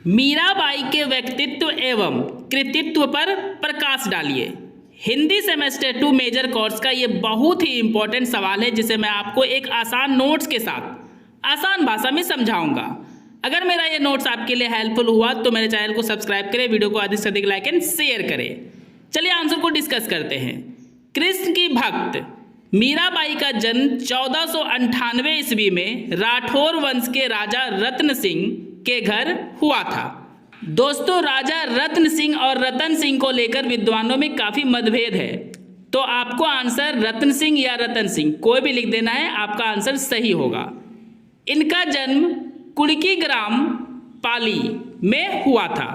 मीराबाई के व्यक्तित्व एवं कृतित्व पर प्रकाश डालिए। हिंदी सेमेस्टर 2 मेजर कोर्स का ये बहुत ही इम्पोर्टेंट सवाल है जिसे मैं आपको एक आसान नोट्स के साथ आसान भाषा में समझाऊंगा। अगर मेरा ये नोट्स आपके लिए हेल्पफुल हुआ तो मेरे चैनल को सब्सक्राइब करें, वीडियो को अधिक से अधिक लाइक एंड शेयर करें। चलिए आंसर को डिस्कस करते हैं। कृष्ण की भक्त मीराबाई का जन्म 1498 ईस्वी में राठौर वंश के राजा रतन सिंह के घर हुआ था। दोस्तों, राजा रतन सिंह और रतन सिंह को लेकर विद्वानों में काफ़ी मतभेद है, तो आपको आंसर रतन सिंह या रतन सिंह कोई भी लिख देना है, आपका आंसर सही होगा। इनका जन्म कुड़की ग्राम पाली में हुआ था।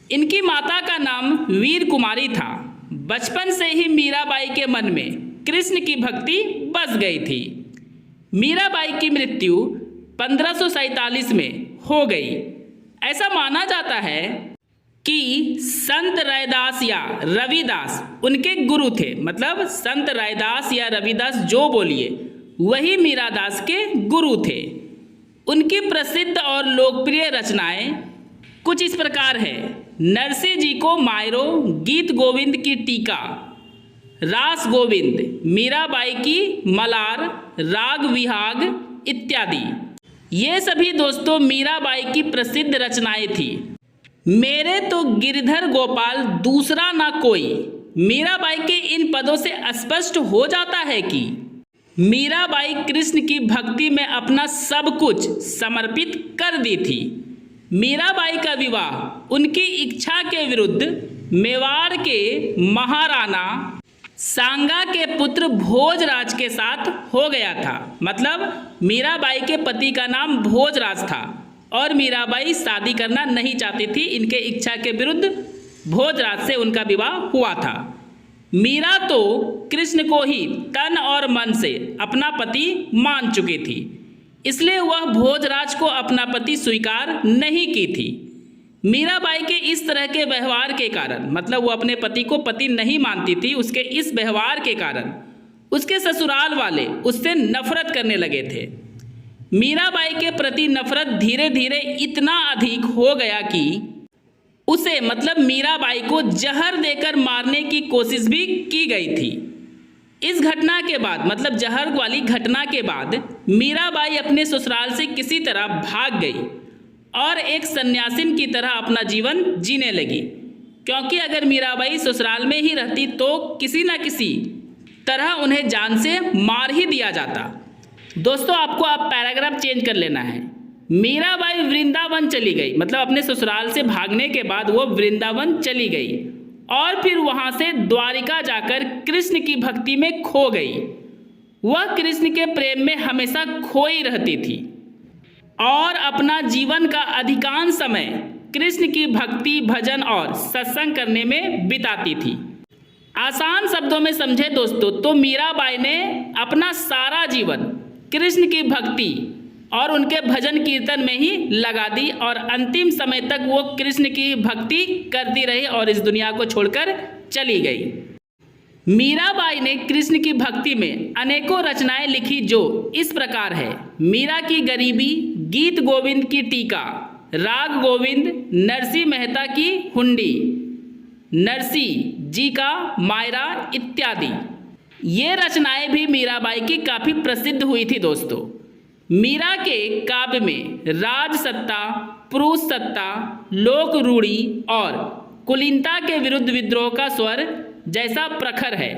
इनकी माता का नाम वीर कुमारी था। बचपन से ही मीराबाई के मन में कृष्ण की भक्ति बस गई थी। मीराबाई की मृत्यु 1547 में हो गई। ऐसा माना जाता है कि संत रैदास या रविदास उनके गुरु थे। मतलब संत रैदास या रविदास जो बोलिए वही मीरादास के गुरु थे। उनकी प्रसिद्ध और लोकप्रिय रचनाएं कुछ इस प्रकार है। नरसिंह जी को मायरो, गीत गोविंद की टीका, रास गोविंद, मीराबाई की मलार, राग विहाग इत्यादि। ये सभी दोस्तों मीराबाई की प्रसिद्ध रचनाएं थी। मेरे तो गिरधर गोपाल दूसरा ना कोई। मीराबाई के इन पदों से स्पष्ट हो जाता है कि मीराबाई कृष्ण की भक्ति में अपना सब कुछ समर्पित कर दी थी। मीराबाई का विवाह उनकी इच्छा के विरुद्ध मेवाड़ के महाराणा सांगा के पुत्र भोजराज के साथ हो गया था। मतलब मीराबाई के पति का नाम भोजराज था और मीराबाई शादी करना नहीं चाहती थी। इनके इच्छा के विरुद्ध भोजराज से उनका विवाह हुआ था। मीरा तो कृष्ण को ही तन और मन से अपना पति मान चुकी थी, इसलिए वह भोजराज को अपना पति स्वीकार नहीं की थी। मीराबाई के इस तरह के व्यवहार के कारण, मतलब वो अपने पति को पति नहीं मानती थी, उसके इस व्यवहार के कारण उसके ससुराल वाले उससे नफरत करने लगे थे। मीराबाई के प्रति नफरत धीरे धीरे इतना अधिक हो गया कि उसे, मतलब मीराबाई को जहर देकर मारने की कोशिश भी की गई थी। इस घटना के बाद, मतलब जहर वाली घटना के बाद, मीराबाई अपने ससुराल से किसी तरह भाग गई और एक सन्यासिन की तरह अपना जीवन जीने लगी। क्योंकि अगर मीराबाई ससुराल में ही रहती तो किसी न किसी तरह उन्हें जान से मार ही दिया जाता। दोस्तों, आपको आप पैराग्राफ चेंज कर लेना है। मीराबाई वृंदावन चली गई, मतलब अपने ससुराल से भागने के बाद वो वृंदावन चली गई और फिर वहाँ से द्वारिका जाकर कृष्ण की भक्ति में खो गई। वह कृष्ण के प्रेम में हमेशा खोई रहती थी और अपना जीवन का अधिकांश समय कृष्ण की भक्ति, भजन और सत्संग करने में बिताती थी। आसान शब्दों में समझे दोस्तों तो मीराबाई ने अपना सारा जीवन कृष्ण की भक्ति और उनके भजन कीर्तन में ही लगा दी और अंतिम समय तक वो कृष्ण की भक्ति करती रही और इस दुनिया को छोड़कर चली गई। मीराबाई ने कृष्ण की भक्ति में अनेकों रचनाएं लिखी जो इस प्रकार है। मीरा की गरीबी, गीत गोविंद की टीका, राग गोविंद, नरसिंह मेहता की हुंडी, नरसिंह जी का मायरा इत्यादि। ये रचनाएं भी मीराबाई की काफ़ी प्रसिद्ध हुई थी दोस्तों। मीरा के काव्य में राज सत्ता, पुरुष सत्ता, लोक रूढ़ी और कुलीनता के विरुद्ध विद्रोह का स्वर जैसा प्रखर है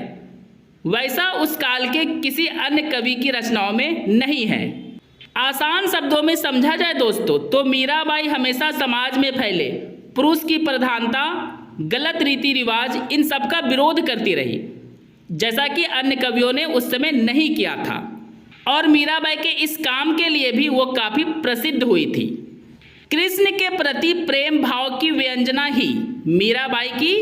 वैसा उस काल के किसी अन्य कवि की रचनाओं में नहीं है। आसान शब्दों में समझा जाए दोस्तों तो मीराबाई हमेशा समाज में फैले पुरुष की प्रधानता, गलत रीति रिवाज, इन सब का विरोध करती रही, जैसा कि अन्य कवियों ने उस समय नहीं किया था। और मीराबाई के इस काम के लिए भी वो काफ़ी प्रसिद्ध हुई थी। कृष्ण के प्रति प्रेम भाव की व्यंजना ही मीराबाई की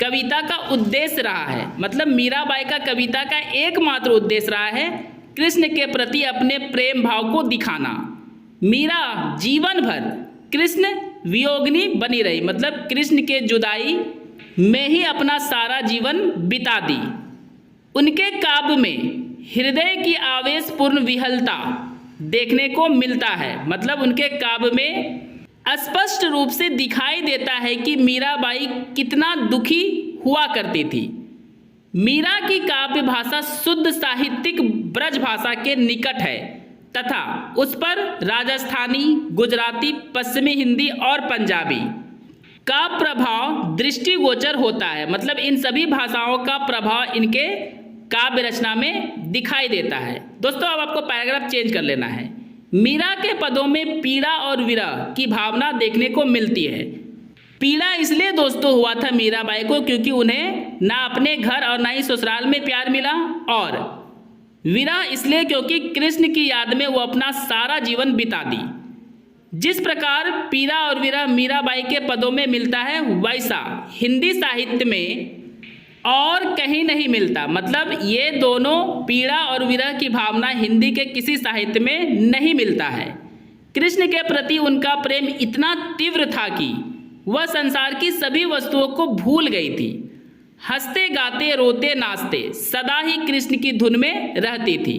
कविता का उद्देश्य रहा है। मतलब मीराबाई का कविता का एकमात्र उद्देश्य रहा है कृष्ण के प्रति अपने प्रेम भाव को दिखाना। मीरा जीवन भर कृष्ण वियोगिनी बनी रही, मतलब कृष्ण के जुदाई में ही अपना सारा जीवन बिता दी। उनके काव्य में हृदय की आवेशपूर्ण विहलता देखने को मिलता है। मतलब उनके काव्य में स्पष्ट रूप से दिखाई देता है कि मीराबाई कितना दुखी हुआ करती थी। मीरा की काव्य भाषा शुद्ध साहित्यिक ब्रज भाषा के निकट है तथा उस पर राजस्थानी, गुजराती, पश्चिमी हिंदी और पंजाबी का प्रभाव दृष्टिगोचर होता है। मतलब इन सभी भाषाओं का प्रभाव इनके काव्य रचना में दिखाई देता है। दोस्तों अब आपको पैराग्राफ चेंज कर लेना है। मीरा के पदों में पीड़ा और विरह की भावना देखने को मिलती है। पीड़ा इसलिए दोस्तों हुआ था मीराबाई को क्योंकि उन्हें ना अपने घर और ना ही ससुराल में प्यार मिला, और विरह इसलिए क्योंकि कृष्ण की याद में वो अपना सारा जीवन बिता दी। जिस प्रकार पीड़ा और विरह मीराबाई के पदों में मिलता है वैसा हिंदी साहित्य में और कहीं नहीं मिलता। मतलब ये दोनों पीड़ा और विरह की भावना हिंदी के किसी साहित्य में नहीं मिलता है। कृष्ण के प्रति उनका प्रेम इतना तीव्र था कि वह संसार की सभी वस्तुओं को भूल गई थी। हंसते गाते रोते नाचते सदा ही कृष्ण की धुन में रहती थी।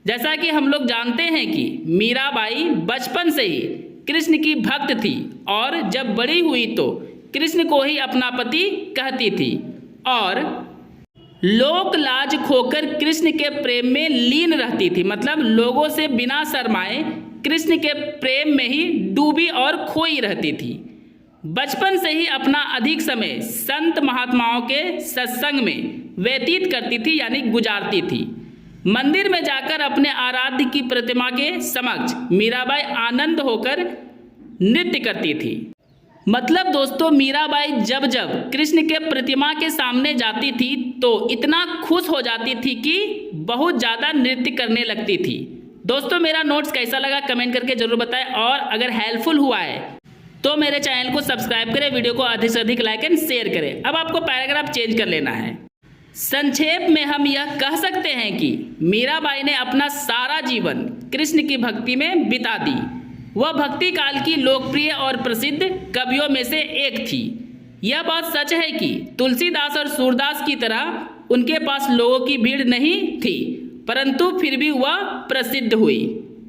जैसा कि हम लोग जानते हैं कि मीराबाई बचपन से ही कृष्ण की भक्त थी और जब बड़ी हुई तो कृष्ण को ही अपना पति कहती थी और लोक लाज खोकर कृष्ण के प्रेम में लीन रहती थी। मतलब लोगों से बिना शर्माए कृष्ण के प्रेम में ही डूबी और खोई रहती थी। बचपन से ही अपना अधिक समय संत महात्माओं के सत्संग में व्यतीत करती थी, यानी गुजारती थी। मंदिर में जाकर अपने आराध्य की प्रतिमा के समक्ष मीराबाई आनंद होकर नृत्य करती थी। मतलब दोस्तों मीराबाई जब जब कृष्ण के प्रतिमा के सामने जाती थी तो इतना खुश हो जाती थी कि बहुत ज़्यादा नृत्य करने लगती थी। दोस्तों मेरा नोट्स कैसा लगा कमेंट करके ज़रूर बताएं, और अगर हेल्पफुल हुआ है तो मेरे चैनल को सब्सक्राइब करें, वीडियो को अधिक से अधिक लाइक एंड शेयर करें। अब आपको पैराग्राफ चेंज कर लेना है। संक्षेप में हम यह कह सकते हैं कि मीराबाई ने अपना सारा जीवन कृष्ण की भक्ति में बिता दी। वह भक्ति काल की लोकप्रिय और प्रसिद्ध कवियों में से एक थी। यह बात सच है कि तुलसीदास और सूरदास की तरह उनके पास लोगों की भीड़ नहीं थी, परंतु फिर भी वह प्रसिद्ध हुई।